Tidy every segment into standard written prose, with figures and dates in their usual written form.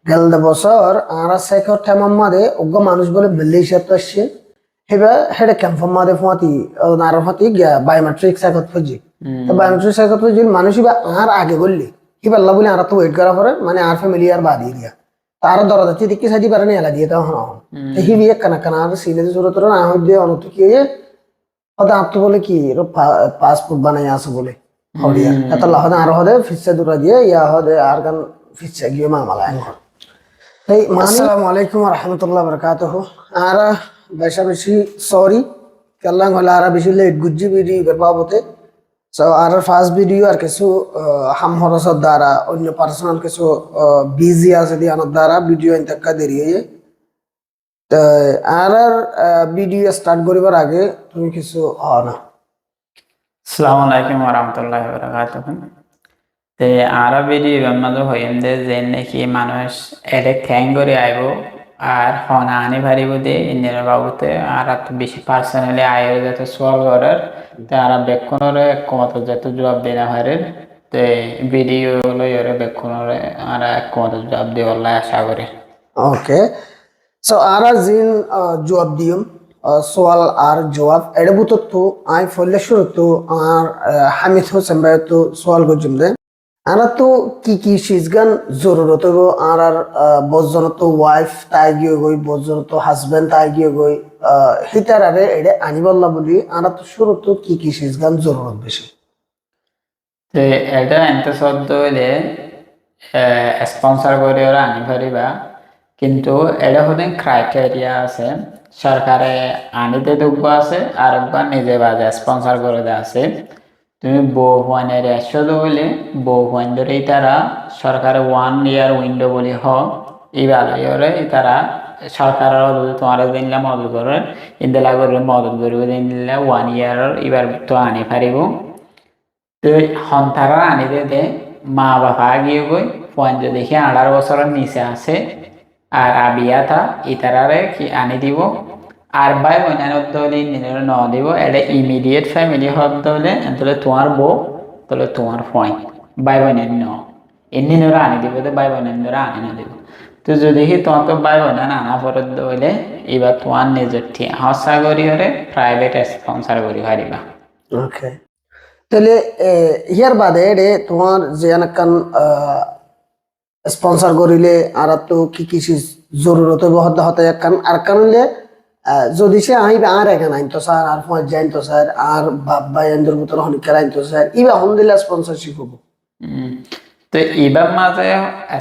গেলদা বছর আর সেকর টেমাম মাদে অজ্ঞ মানুষ বলে মালয়েশিয়া তো আসছে হেবা হেডে ক্যাম্পম মাদে ফাতি নারা ফাতি গিয়া বায়োমেট্রিক সাইকত ফুজি তো বায়োমেট্রিক সাইকত ফুজি মানুষ বা আর আগে বললি হিবাল্লা বলে আর তো ওয়েট করা পরে মানে আর ফ্যামিলি আর বাদ দিয়া তার দরজা দিকে সাজি পারে এলা দিয়ে তো হন তো হিবি এক কানা কানা আর সিনে জোরে তোর না হই দিয়ে অনত কি হয়ে হদা আপ তো বলে কি পাসপোর্ট বানাই আছে বলে হরিয়া এত লাহদা আর হদে ফিসে দূরা দিয়ে ইয়া হদে আর গান ফিসে গিয়ে মামালা এই আসসালামু আলাইকুম রহমতুল্লাহ বরকাতুহ আর বেশা বেশি সরি কাল্লাং হলে আর বেশি লেট গুজ্জি ভিডিও বাবতে সো আর ফার্স্ট ভিডিও আর কিছু হাম হরসর দ্বারা অন্য পার্সোনাল কিছু বিজি আছে দিয়ে আমার দ্বারা ভিডিও ইন্টাকা দেরি হয়ে তো আর ভিডিও স্টার্ট করিবার আগে তুমি কিছু না আসসালামু আলাইকুম ওয়া বারাকাতুহু তে আরা ভিডিও আমাদের হইন্দে যে নাকি মানুষ এলে থ্যাং করে আইব আর হনা আনি পারিব দে ইঞ্জিনিয়ার বাবুতে আর এত বেশি পার্সোনালি আয়ের যাতে সলভ করার তে আরা বেক্ষণরে একমত যাতে জবাব দেনা হারে তে ভিডিও লইরে বেক্ষণরে আর একমত জবাব দেওয়ার আশা করে ওকে সো আর জিন জবাব দিম সোয়াল আর জবাব এর বুতত তো আই ফলে শুরু তো আর হামিদ হোসেন ভাই তো সোয়াল গজম দে আনা তো কি সিজগান জরুরত গো আর বজন তো ওয়াইফ তাই গিয়ে গই বজন তো হাজবেন্ড তাই গিয়ে গই হিতার আরে এটা আনিবাল্লা বলি আনা তো শুরু তো কি সিজগান জরুরত বেশি তে এটা এনতে সদ্য হইলে স্পন্সর করে ওরা আনি পারিবা কিন্তু এটা হতে ক্রাইটেরিয়া আছে সরকারে আনিতে যোগ্য আছে আর একবার নিজে বাজে স্পন্সর করে দেওয়া আছে তুমি বউ হুয়ানের একশো হইলে বউ হুয়ান ধরেই তারা সরকারে 1 ইয়ার উইন্ডো বলি হোক এই ভালো তারা সরকারের তোমার দিনলে মদত করে ইন্দিলা করে মদত করবে দিনলে 1 ইয়ার এবার তো আনি পারিব তো সন্তানরা আনিতে দে মা বাবা গিয়ে গই পঞ্চ দেখি 18 বছরের নিচে আছে আর আবিয়া থা ইতারারে কি আনি দিব আর ভাই বোনের হলে নিজের ন দিব এটা ইমিডিয়েট ফ্যামিলি হলে তাহলে তোমার বউ তাহলে তোমার ফয় ভাই বোনের ন এমনি নোরা আনি দিব তো ভাই বোনের নোরা আনি না দিব তো যদি তোমার তো ভাই বোনের আনা পরে হইলে এবার তোমার নিজের ঠিক হসা করি হলে প্রাইভেট স্পন্সার করি হারিবা ওকে তাহলে ইয়ার বাদে রে তোমার যে এনাকান স্পন্সর করিলে আর তো কি জরুরত হতে হতে একখান আর কারণে যদি সে আইবে আর এখানে আইনতো স্যার আর ফজ জানতো স্যার আর বাবা এন্ডর ভিতর হনিকার আইনতো স্যার ইবা আলহামদুলিল্লাহ স্পন্সরশিপ হবো তো এবার মাঝে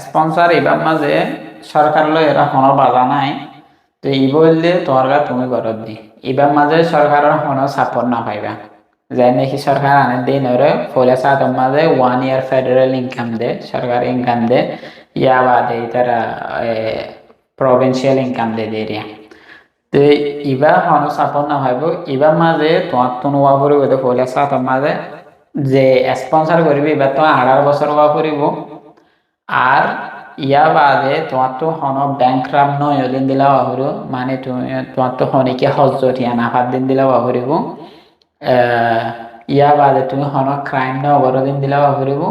স্পন্সর এবার মাঝে সরকার এরা কোনো বাধা নাই তো ই বললে তোমার তুমি ঘরত দি এবার মাঝে সরকারের কোনো সাপোর্ট না পাইবা যাই নাকি সরকার আনে দিন ওরে ফলে সাথে মাঝে 1 ইয়ার ফেডারেল ইনকাম দে সরকারি ইনকাম দে ইয়া বাদে তারা প্রভিন্সিয়াল ইনকাম দে এরিয়া তো ইবা কোনো সাপোর্ট না হইব এবার মাঝে তোমার তো নোয়া করিব ফলে সাথে মাঝে যে স্পন্সর করবি এবার তো 18 বছর হওয়া করিব আর ইয়া বাদে তোমার তো হন ব্যাংক্রাফট নয় দিন দিলা হইব মানে তুমি তোমার তো হনিকে হজরিয়া না 7 দিন দিলা হইব ইয়া বাদে তুমি হন ক্রাইম না দিন দিলা হইব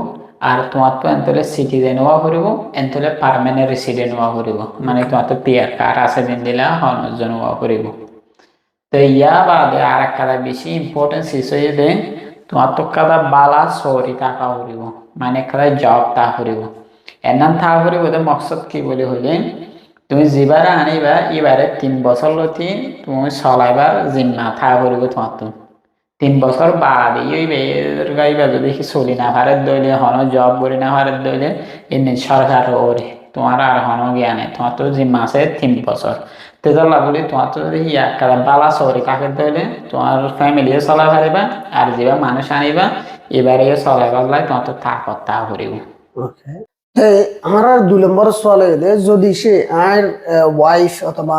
আর তোমার তো এন্তলে সিটিজেন হওয়া হইব এন্তলে পার্মানেন্ট রেসিডেন্ট হওয়া হইব মানে তোমার তো পিআর কার্ড আছে দিন দিলা হনজন হওয়া হইব তো ইয়া বাদে আর একটা বেশি ইম্পর্টেন্ট বিষয় যে তোমার তো কাদা বালা সরি টাকা হরিব মানে কাদা জব তা হরিব এনাম থা হরিব তো মকসদ কি বলে হইলে তুমি যেবারে আনিবা এবারে 3 বছর লতি তুমি চলাইবার জিম্মা থা হরিব তোমার তো 3 বছর বাদে গাইবা যদি চলি না পারে দইলে হন জব করি না পারে দইলে এমনি সরকার ওরে তোমার আর হন জ্ঞানে তোমার তো জিম্মা আছে 3 বছর তেজলা বলি তোমার তো যদি একটা বালা সরি কাকে দইলে তোমার ফ্যামিলিও চলা পারিবা আর যেবা মানুষ আনিবা এবারে চলাইবার লাই তোমার তো তা করিব ওকে আমার আর 2 নম্বর সওয়াল হইলে যদি সে আর ওয়াইফ অথবা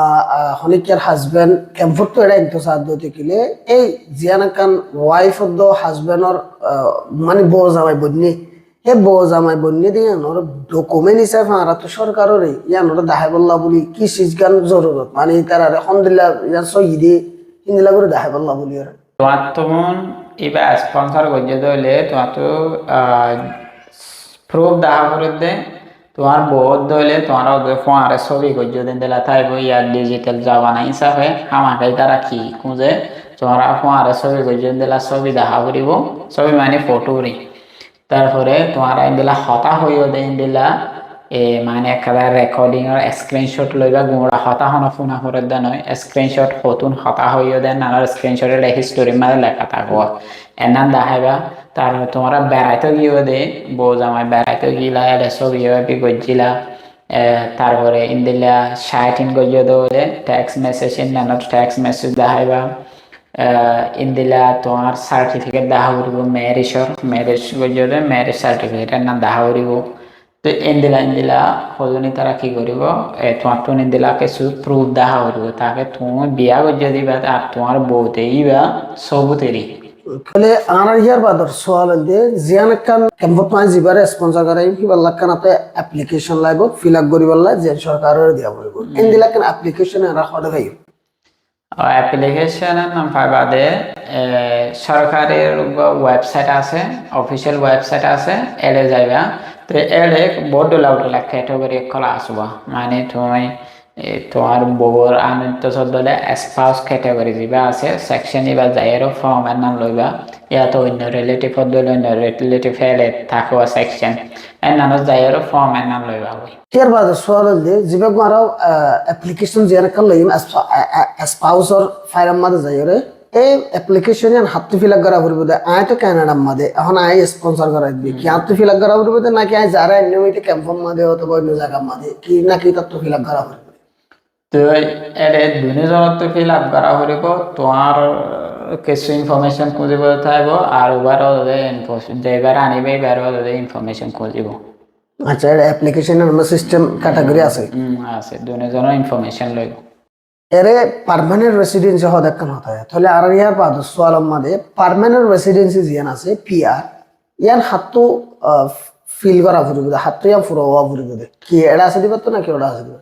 হনিকার হাজবেন্ড ক্যাম্পত তো এটা ইন্তসাদ দিতে গেলে এই জিয়ানাকান ওয়াইফ অফ হাজবেন্ডর মানে বউ জামাই বন্যে হে বউ জামাই বন্যে দিয়ে নর ডকুমেন্ট হিসাবে আর তো সরকারের ইয়ানোর দাহাই বল্লা বলি কি সিজগান জরুরত মানে তার আলহামদুলিল্লাহ ইয়া সহিদি ইন্দিলা করে দাহাই বল্লা বলি আর তোমার তো এবার স্পন্সর করতে হইলে তোমার তো প্রুফ দেখা করে দে তোমার বহুত দলে তোমার ফোয়ারে ছবি করছো দিন দিলা থাইব ইয়ার ডিজিটাল জামানা হিসাবে আমাকে তারা কি খুঁজে তোমার ফোয়ারে ছবি করছো দিলা ছবি দেখা করিব ছবি মানে ফটো রি তারপরে তোমার দিলা হতা হইও দিন দিলা মানে একেবারে রেকর্ডিং এর স্ক্রিনশট লইবা গুঁড়া হতা হন ফোনা করে দেন স্ক্রিনশট হতুন হতা হইও দেন আর স্ক্রিনশটের হিস্টোরি মানে লেখা থাকবো এনান দেখাইবা তারপরে তোমরা বেড়াইতে গিয়েও দে বউ জামাই বেড়াইতে গিলা এটা ছবি গজিলা তারপরে ইন্দিলা শাইটিন গজিয়ে দৌড়ে ট্যাক্স মেসেজ ইন্দানত ট্যাক্স মেসেজ দেখাইবা ইন্দিলা তোমার সার্টিফিকেট দেখা করিব ম্যারেজ গজিয়ে দে ম্যারেজ সার্টিফিকেট এর নাম দেখা করিব তো ইন্দিলা হজনি তারা কি করিব তোমার তো ইন্দিলা কিছু প্রুফ দেখা করিব তাকে তুমি বিয়া গজিয়ে দিবা আর তোমার বউতে ইবা সবুতেরি তাহলে আর ইয়ার বাদর সোয়াল দে জিয়ান কান কেম্পত মাই জিবারে স্পন্সর করাই কি বললা কান আপে অ্যাপ্লিকেশন লাইব ফিল আপ করি বললা যে সরকারের দিয়া বলব ইন্দিলা কান অ্যাপ্লিকেশন এরা হড়ে গাই অ্যাপ্লিকেশন নাম পাইবাদে সরকারের ওয়েবসাইট আছে অফিসিয়াল ওয়েবসাইট আছে এড়ে যাইবা তো এড়ে বড় লাউডলা ক্যাটাগরি খোলা আসবা মানে তুমি তোমার বউর আনন্দ চললে স্পাউস ক্যাটাগরি যা আছে সেকশন এবা যাইরো ফর্ম এর নাম লইবা ইয়াত অন্য রিলেটিভ দলে অন্য রিলেটিভ এলে থাকো সেকশন এর নাম যাইরো ফর্ম এর নাম লইবা ইয়ার বাদর সোয়াল দে জিবা মারাও অ্যাপ্লিকেশন জিয়ান কান লইম স্পাউসর ফাইরাম মাদে যাইরে এই অ্যাপ্লিকেশন এর হাত ফিল আপ করা হইব দে আই তো কানাডা মাদে এখন আই স্পন্সর করা দিবি কি হাত ফিল আপ করা হইব দে নাকি আই যারা নিয়মিত ক্যাম্পম মাদে অথবা অন্য জায়গা মাদে কি নাকি তত ফিল আপ করা হইব তো এরে দুজনত তো ফিল আপ করা হইব তোমার কিছু ইনফরমেশন খুঁজিব থাকব আর ওভার যেবার আনিবে এবার ইনফরমেশন খুঁজিব আচ্ছা এর অ্যাপ্লিকেশন এর সিস্টেম ক্যাটাগরি আছে আছে দুজনের ইনফরমেশন লইব এরে পার্মানেন্ট রেসিডেন্সি হওয়া দেখান হতে হয় তাহলে আর ইয়ার বাদ সোয়ালম মাদে পার্মানেন্ট রেসিডেন্সি জিয়ান আছে পিআর ইয়ান হাতটো ফিল করা ফুরিব হাতটো ইয়ান ফুরাওয়া ফুরিব কি এটা আছে দিবা তো নাকি ওটা আছে দিবা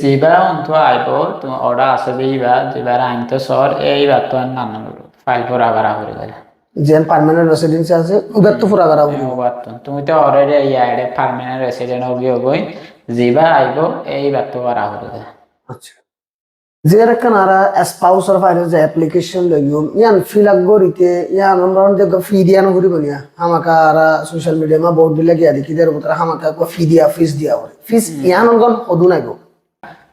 যিবা অন্ত আইব তুমি অর্ডার আছে দিবা যিবার আইনতো সর এইবার তো নাম ফাইল ফুরা করা হয়ে গেল যেন পার্মানেন্ট রেসিডেন্সি আছে ওদের তো ফুরা করা ফুরিব তুমি তো অলরেডি ইয়ারে পার্মানেন্ট রেসিডেন্ট হবি যিবা আইব এইবার তো করা হয়ে গেল আচ্ছা যেরা কানারা স্পাউসর ফাইলে যে অ্যাপ্লিকেশন লইম ইয়ান ফিল আপ করিতে ইয়ান আমরা যে ফি দিয়ানো করিব নিয়া আমাকা আর সোশ্যাল মিডিয়া মা বোর্ড দিলে গিয়া দেখি দের ভিতরে আমাকা কো ফি দিয়া ফিস দিয়া করে ফিস ইয়ান অনগন হদু নাই গো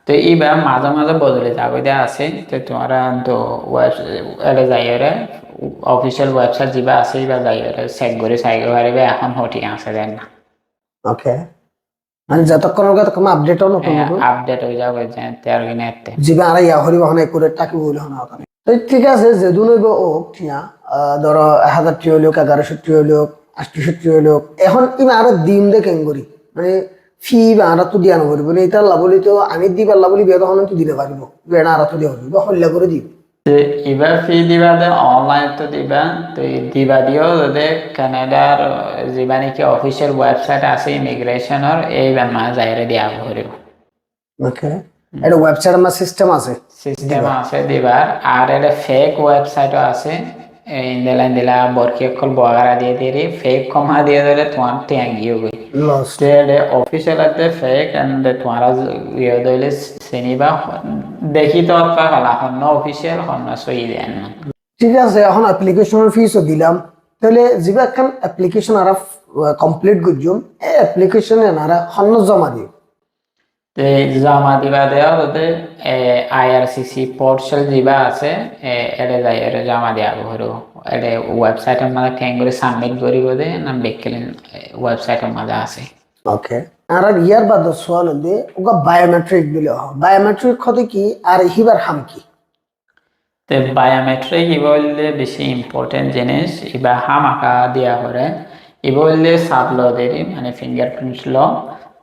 তো এইবার মাঝে মাঝে বদলে যাবে দেয়া আছে তো তোমার তো ওয়েবসাইট যাইরে অফিসিয়াল ওয়েবসাইট যিবা আছে এইবার যাইরে চেক করে চাইব পারিবে এখন হটি আছে দেন না ওকে মানে যতক্ষণ তখন আপডেট হলো আপডেট হয়ে যাবে যে তের গিনেতে জিবা আর ইয়া হরিব হনে করে টাকি বলে হনা হতা তো ঠিক আছে যে দুনইব ও টিয়া ধরো 1000 টি হলো 1100 টি হলো 800 টি হলো এখন ইমা আর দিন দে কেঙ্গরি মানে ফি বা আর তো দিয়া নকরিব এটা লাভলি তো আমি দিবা লাভলি বিয়া তখন তো দিতে পারিব বেড়া আর তো দিয়া হইব হল্লা করে দিব এবার ফি দিবা দে অনলাইন তো দিবা তো দিবা দিও দে কানাডার যিবা নাকি অফিসিয়াল ওয়েবসাইট আছে ইমিগ্রেশনের এই মা যাইরে দিয়া হইব ওকে এটা ওয়েবসাইট আমার সিস্টেম আছে দিবার আর এটা ফেক ওয়েবসাইটও আছে ইন্দিলা বরকি কল বগারা দিয়ে দিয়ে ফেক কমা দিয়ে দিলে তোমার ট্যাগ গিয়ে গই লস্ট অফিসিয়াল আছে ফেক এন্ড তোমার ইয়ে দইলে সিনিবা দেখি তো আপা হলা হন অফিসিয়াল হন সই দেন ঠিক আছে এখন অ্যাপ্লিকেশনের ফিসও দিলাম তাহলে জিবা কান অ্যাপ্লিকেশন আর কমপ্লিট করজুম এই অ্যাপ্লিকেশন এনারা হন্ন জমা দিও জমা দিবা দেওয়া হতে আইআরসিসি পোর্টাল যিবা আছে এটা যাই এটা জমা দিয়া হলো এটা ওয়েবসাইটের মধ্যে কেন করে সাবমিট করিব দে নাম দেখলেন ওয়েবসাইটের মধ্যে আছে ওকে আর ইয়ার বাদ সোয়াল দে ওগা বায়োমেট্রিক দিলে বায়োমেট্রিক হতে কি আর হিবার হাম কি তে বায়োমেট্রিক ইবললে বেশি ইম্পর্টেন্ট জিনিস ইবা হামাকা দিয়া করে ইবললে সাবলো দেরি মানে ফিঙ্গারপ্রিন্ট ল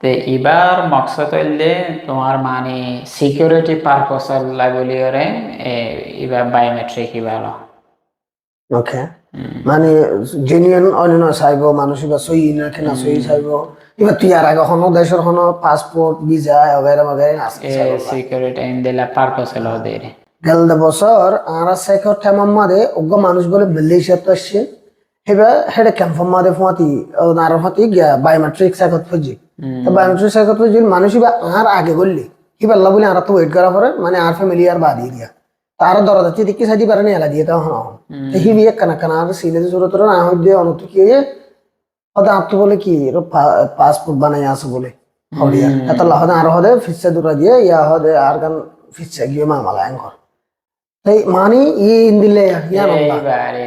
তো এবার মকসদ হইলে তোমার মানে সিকিউরিটি পারপাস লাগলি করে এবার বায়োমেট্রিক এবার ওকে মানে জেনুইন অন্য চাইব মানুষ এবার সই না কেনা সই চাইব এবার তুই আর আগে হনো দেশের হনো পাসপোর্ট ভিসা वगैरह वगैरह আছে সিকিউরিটি ইনদেলা পারপাস হলো দেরি গেল বছর আর সাইকো টাইম মাদে ওগ মানুষ বলে মালয়েশিয়া তো আসছে এবার হেডে ক্যাম্প মাদে ফাতি নারফাতি গিয়া বায়োমেট্রিক সাইকো ফুজি তো বায়োমেট্রিক সাইকেল যদি মানুষ বা আর আগে বললি হিবাল্লা বলে আর তো ওয়েট করা পরে মানে আর ফ্যামিলি আর বাদ দিয়া তার দরজা দেখি সাজি পারে এলা দিয়ে তাও হন তো হিবি এক কানা কানা আর সিনে জোরে তোর না হই দিয়ে অনত কি হয়ে হদা আপনি বলে কি পাসপোর্ট বানাই আছে বলে হরিয়া এত হদা আর হদে ফিসা দূরা দিয়ে ইয়া হদে আর গান ফিসা গিয়ে মামালা এঙ্কর তাই মানে ইন্দিলে ইয়া নম্বা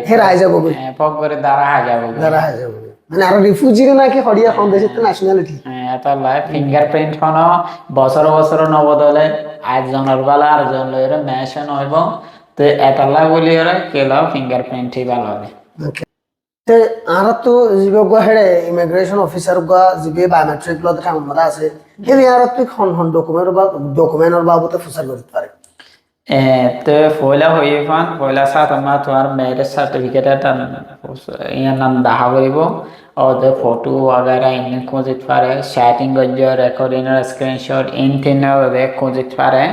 হে রাইজা বলে পকরে দ্বারা হাজাবো যারা হাজা বলে মানে আর রিফিউজি নাকি হরিয়া কোন দেশের ন্যাশনালিটি এতলা ফিঙ্গারপ্রিন্ট হনো বছর বছর নবদলে আজজনের বেলা আর জন লইরে মেশন হইব তো এতলা বলি ওরা কেলা ফিঙ্গারপ্রিন্ট ই ভালো হবে তে আর তো জিবে হেডে ইমিগ্রেশন অফিসার গা জিবে বায়োমেট্রিক লত ঠামদা আছে হে আর তো খন খন ডকুমেন্টের বাবতে ফুসার করতে পারে তো পয়লা হয়ে ফান পয়লা সাত আমার তোমার ম্যারেজ সার্টিফিকেট এটা ইয়ার নাম দেখা করিব ওদের ফটো वगैरह ইন খুঁজিত পারে চ্যাটিং গজ্জ রেকর্ডিং এর স্ক্রিনশট ইন তিন ওদের খুঁজিত পারে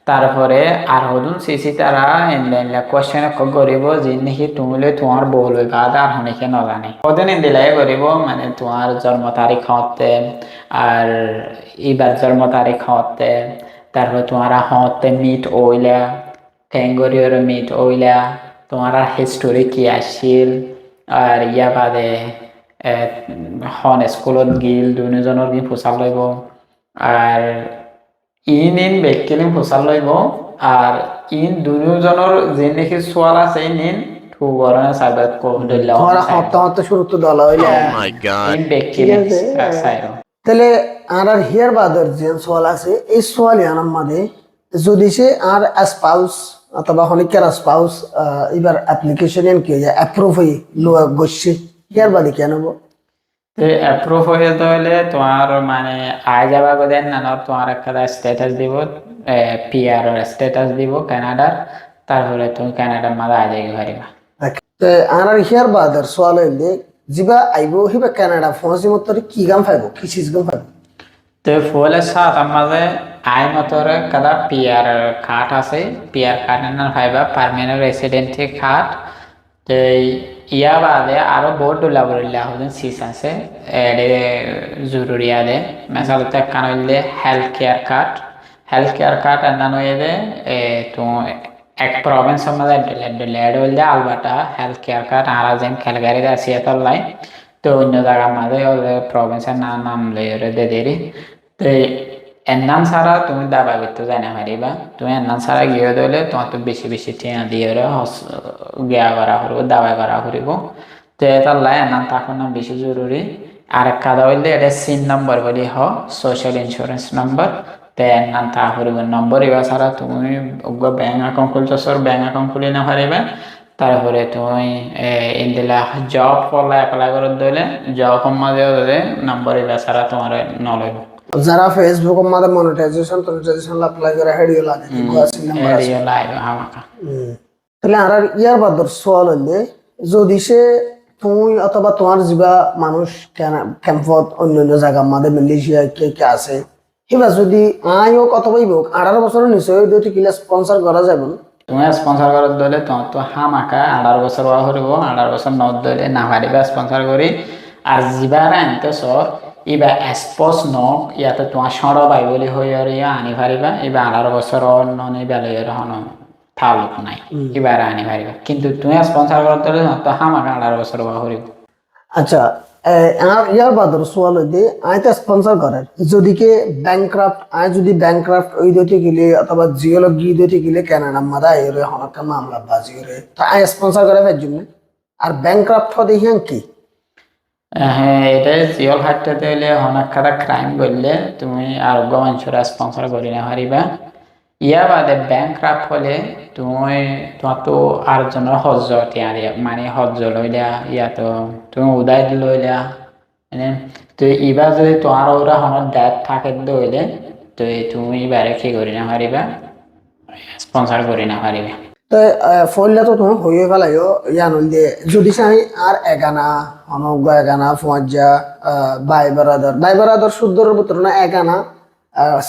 তারপরে আর হদুন সিসি তারা ইনলাইন কোশ্চেন করিব যিনি তুমিলে তোমার বলবে গাদা আর হনিকে নজানে ওদের ইনদিলাই করিব মানে তোমার জন্ম তারিখ হতে আর ইবার জন্ম তারিখ হতে তারপর তোমারা হতে মিট ওইলা ক্যাঙ্গরিওর মিট ওইলা তোমার হিস্টোরি কি আসছিল আর ইয়া বাদে হন স্কুলত গিল দুজনের কি পোচাল লইব আর ইন ব্যক্তিলিং পোচাল লইব আর ইন দুজনের যে নাকি সোয়াল আছে ইন ঠুবরনে সাইবার কোডল তোমার হপ্তা হপ্তা শুরু তো দল হইলে ইন ব্যক্তিলিং সাইরো তাহলে আর হিয়ার বাদের যে সোয়াল আছে এই সোয়াল ইয়ানার মাঝে যদি সে আর স্পাউস অথবা হনিকার স্পাউস এবার অ্যাপ্লিকেশন এন কি অ্যাপ্রুভ হয়ে লো গচ্ছে হিয়ার বাদে কেন তো অ্যাপ্রুভ হয়ে তাহলে তোমার মানে আয় যাবা গোদেন না তোমার একটা স্ট্যাটাস দিব পিআর এর স্ট্যাটাস দিব কানাডার তারপরে তুমি কানাডার মাঝে আয় যাই পারিবা তো আর হিয়ার বাদের সোয়াল হইলে জিবা আইবো হিবা কানাডা ফোনসি মতরে কি গাম ফাইবো কি চিজ গাম ফাইবো তো ফলে সাত আমাদের আই মতরে কাদা পিআর কার্ড আছে পিআর কার্ড না ফাইবা পার্মানেন্ট রেসিডেন্ট কার্ড তো ইয়া বাদে আরো বহুত ডলা বলিলা হলেন সিস আছে এডে জরুরি আদে মেসালতে কান হইলে হেলথ কেয়ার কার্ড আন্দান হইলে তো এক প্রভিন্স আমাদের ডেলেড হইলে আলবাটা হেলথ কেয়ার কার্ড আর যেন ক্যালগারিতে আছে এতর লাই তো অন্য জায়গার মাঝে প্রভিন্সের নাম লইরে দে দেরি তো এর নাম ছাড়া তুমি দাবা করতে জানা পারিবা তুমি এর নাম ছাড়া গিয়ে দিলে তোমার তো বেশি বেশি টিয়া দিয়ে গিয়া করা করবো দাবা করা করিব তো এটার লাই এর নাম তার নাম বেশি জরুরি আর এক কাদা হইলে এটা সিন নম্বর বলি হ সোশ্যাল ইন্স্যুরেন্স নম্বর তো এর নাম তা করিব নম্বর এবার ছাড়া তুমি ব্যাংক অ্যাকাউন্ট খুলতেছর ব্যাংক অ্যাকাউন্ট খুলে না পারিবা তারপরে তুমি ইন্দিলা জব করলে অ্যাপ্লাই করে দিলে জব মাঝে নম্বর এবার ছাড়া তোমার নলইব যারা ফেসবুক মাঝে মনিটাইজেশন অ্যাপ্লাই করে হেডিও লাগে হেডিও লাগে আমাকে তাহলে আর ইয়ার বাদর সোয়াল হইলে যদি সে তুমি অথবা তোমার যিবা মানুষ ক্যাম্পত অন্য জায়গা মাঝে মালয়েশিয়া কে কে আছে সেবা যদি আই হোক অথবা ই হোক 18 বছরের নিচে দুটি কিলা স্পন্সর করা যাবে তুমি স্পন্সর করে দিলে তোমার তো হামাকা 18 বছর হওয়া হরিব 18 বছর ন দিলে না পারিবা স্পন্সর করি আর যিবার আনতেছ ইবা স্পোর্টস নক ইয়াতে তোমার সড় বাই বলি হই আর ইয়া আনি পারিবা এবার 18 বছর নন বেলের হন থালুক নাই এবার আনি পারিবা কিন্তু তুমি স্পন্সর করতে দিলে তো হামাকা 18 বছর হওয়া হরিব আচ্ছা ইয়ার বাদর সোয়াল হইতে আইতে স্পন্সর করার যদি কে ব্যাংক্রাফট আই যদি ব্যাংক্রাফট ওই দিতে গেলে অথবা জিওলজি দিতে গেলে কানাডা মাদা এর হনকা মামলা বাজি রে তা আই স্পন্সর করে ফের জন্য আর ব্যাংক্রাফট হতে হিয়াং কি হ্যাঁ এটা জিওল হাটতে হইলে অনেক খাতা ক্রাইম করলে তুমি আরোগ্য মানুষের স্পন্সর করি না পারিবা ইয়া বাদে ব্যাংক্রাফট হলে তুমি তোমার তো আরেকজনের হজ্জ মানে হজ্জ লইলা ইয়া তো তুমি উদয় লইলা মানে তো এবার যদি তোমার ওরা হনের ডেথ থাকে হইলে তো তুমি এবারে কি করি না পারিবা স্পন্সর করি না পারিবা তো ফলে তো তুমি হয়ে ফেলাইও ইয়ান হইলে যদি চাই আর এগানা অনজ্ঞ এগানা ফুয়াজ্জা বাই বারাদার শুদ্ধর ভিতর না এগানা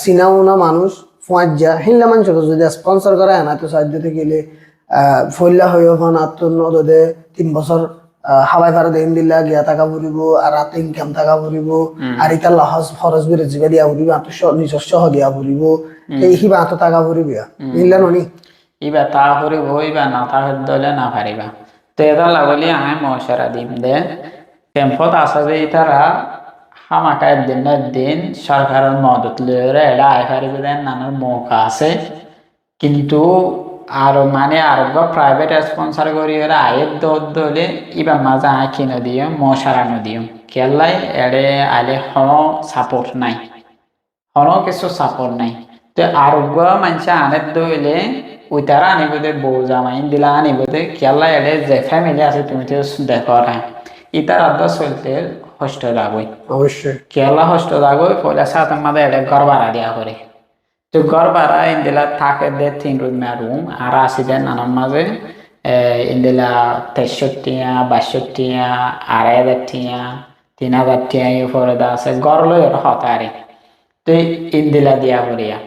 সিনাও না মানুষ ফুয়াজ্জা হিল্লা মানুষ যদি স্পন্সর করে না তো সাহায্য থেকে গেলে ফল্লা হয়ে হন আত্মনদে 3 বছর হাবাই ফারে দিন দিলা গিয়া টাকা ফুরিব আর রাতে ইনকাম টাকা ফুরিব আর ইতার লহজ খরচ বেড়ে জিবা দিয়া ফুরিব আর নিজস্ব দিয়া ফুরিব এই হিবা এত টাকা ফুরিব মিললে ননি ইবা তা ফুরিব ইবা না তা দলে না পারিবা তো এটা লাগলি আমি মশারা দিম দে ক্যাম্পত আছে যে তারা হামাকা একদিন না একদিন সরকারের মদত লইরে এটা আয় পারিবে দেন নানার মৌকা আছে কিন্তু আর মানে আরোগ্য প্রাইভেট স্পন্সর করি ওরা আয়ের দলে ইবা মাঝে আয় কিনে দিও মশারানো দিও কেলাই এড়ে আলে হন সাপোর্ট নাই হন কিছু সাপোর্ট নাই তো আরোগ্য মানুষ আনের দইলে ওই তারা আনিব দে বউ জামাই দিলা আনিব দে কেলাই এড়ে যে ফ্যামিলি আছে তুমি তো দেখো ইতার আদ্য চলতে হস্ত যাবই অবশ্যই কেলা হস্ত যাবই পয়লা সাথে মাঝে এড়ে ঘর ভাড়া দেওয়া করে তো ঘর ভাড়া ইন্দিলা থাকে দে 3 রুম রুম আর আসি দেন নানার মাঝে ইন্দিলা 63 62 2,500 3,000 উপরে আছে ঘর লই হতারে তো ইন্দিলা দিয়া করিয়া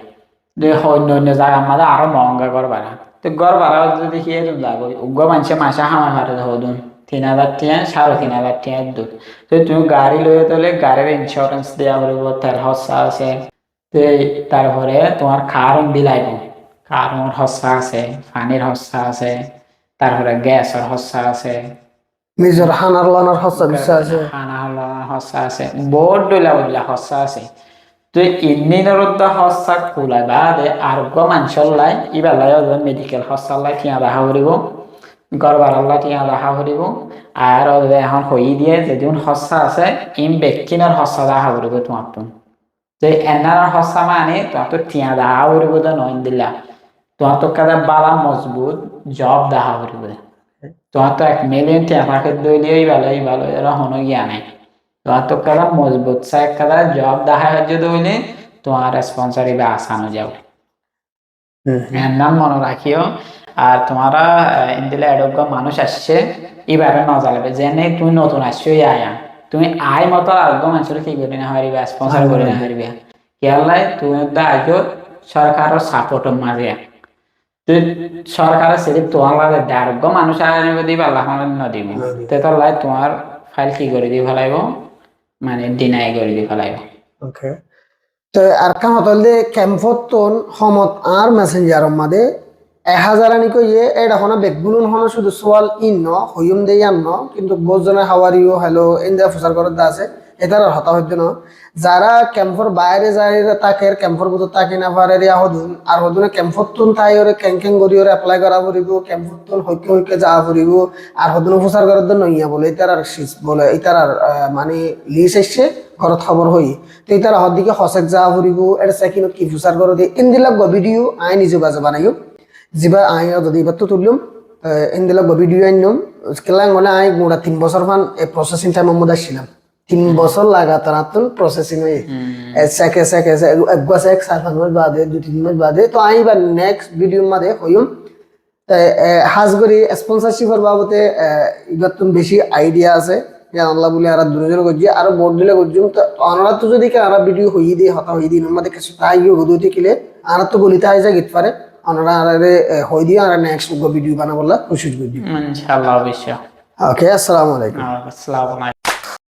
অন্য অন্য জায়গার মাঝে আরো মহঙ্গা ঘর ভাড়া তো ঘর ভাড়া যদি কি এরকম যাবো উগ্র মানুষে মাসে হামা ভাড়া হদুন 3,000 3,500 দুধ তো তুমি গাড়ি লইয়ে তোলে গাড়ির ইন্স্যুরেন্স দেওয়া করব তেল খরচা আছে তারপরে তোমার কারণ বিলাইব কারণ খরচা আছে পানির খরচা আছে তারপরে গ্যাসের খরচা আছে নিজের হানার লানার হস্তা বিশ্বাস আছে খানা হলার খরচা আছে বহুত ডলা বললা খরচা আছে তো ইন্দিনের খরচা কুলাইবা দে আরোগ্য মানুষের লাই ইবেলাই মেডিকেল খরচা লাই ঠিয়া দেখা করিব ঘর ভাড়াল্লা ঠিয়া দেখা করিব আর এখন হই দিয়ে যেদিন খরচা আছে ইম ব্যক্তিনের খরচা দেখা করিব তোমার যে এনার হসা মানে তোমার তো টিয়া দেখা করিব নয় দিলা তোমার তো কাদা বালা মজবুত জব দেখা করিব তোমার তো 1 মিলিয়ন টিয়া থাকে দইলেই ভালো এরা হন গিয়া নাই তোমার তো কাদা মজবুত চাই কাদা জব দেখা যদি হইলে তোমার স্পন্সর বা আসানো যাও নাম মনে রাখিও আর তোমারা ইন্দিলা এডজ্ঞ মানুষ আসছে এবারে ন জ্বালাবে যেনে তুমি নতুন আসছো আয়া তুমি আয় মতো আরোগ্য মানুষের কি করে না হারিবা স্পন্সর করে না হারিবা কেলাই তুমি আজ সরকারের সাপোর্ট মারিয়া তুই সরকারের সেদিক তোমার লাগে আরোগ্য মানুষ আনিব দিবা আল্লাহ নদিব তেতার লাই তোমার ফাইল কি করে দি ফেলাইব মানে ডিনাই করে দি ফেলাইব ওকে তো আর কাম হতলে ক্যাম্পতন সমত আর মেসেঞ্জার মাদে 1000 আনি কইয়ে এটা হনা বেগগুলুন হনা শুধু সোয়াল ইন ন হইম দেই আন ন কিন্তু বহুজনে হাউ আর ইউ হ্যালো ইন্দা ফুসার করে দা আছে এটার হতা হইতে ন যারা ক্যাম্পর বাইরে যায় তাকে ক্যাম্পর ভিতর তাকে না পারে রিয়া হদুন আর হদুনে ক্যাম্পতন তাই ওরে ক্যাং করি ওরে অ্যাপ্লাই করা পড়িব ক্যাম্পতন হইকে যা পড়িব আর হদুনে ফুসার করে দ নইয়া বলে এটার আর বলে এটার আর মানে লিস এসে ঘরত খবর হই তো এটার হদিকে হসেক যা পড়িব এটা সেকিনত কি ফুসার করে দি ইনদিলাক ভিডিও আই নিজে বাজে বানাইও জিবা আই যদি এবার তো তুললাম ইনদিলাক ভিডিও আইনম কেলাং মানে আই গোড়া 3 বছর মান এই প্রসেসিং টাইম মধ্যে আসছিলাম 3 বছর লাগাতার আতুন প্রসেসিং হয়ে সেকে এক 4-5 মাস বাদে 2-3 মাস বাদে তো আই বা নেক্সট ভিডিও মাদে হইম হাজ করি স্পন্সরশিপের বাবতে এবার তুমি বেশি আইডিয়া আছে আল্লাহ বলে আর দুজন করছি আর বোর্ড দিলে করছি তো আমরা তো যদি আর ভিডিও হই দিয়ে হতা হই দিন আমাদের কিছু তাই হদুতে কিলে আর তো গলিতে আই যা গিট পারে আমরা হই দিয়ে আর নেক্সট ভিডিও বানাবলা কোশিশ করছি ইনশাআল্লাহ অবশ্যই ওকে আসসালামু আলাইকুম আসসালামু আলাইকুম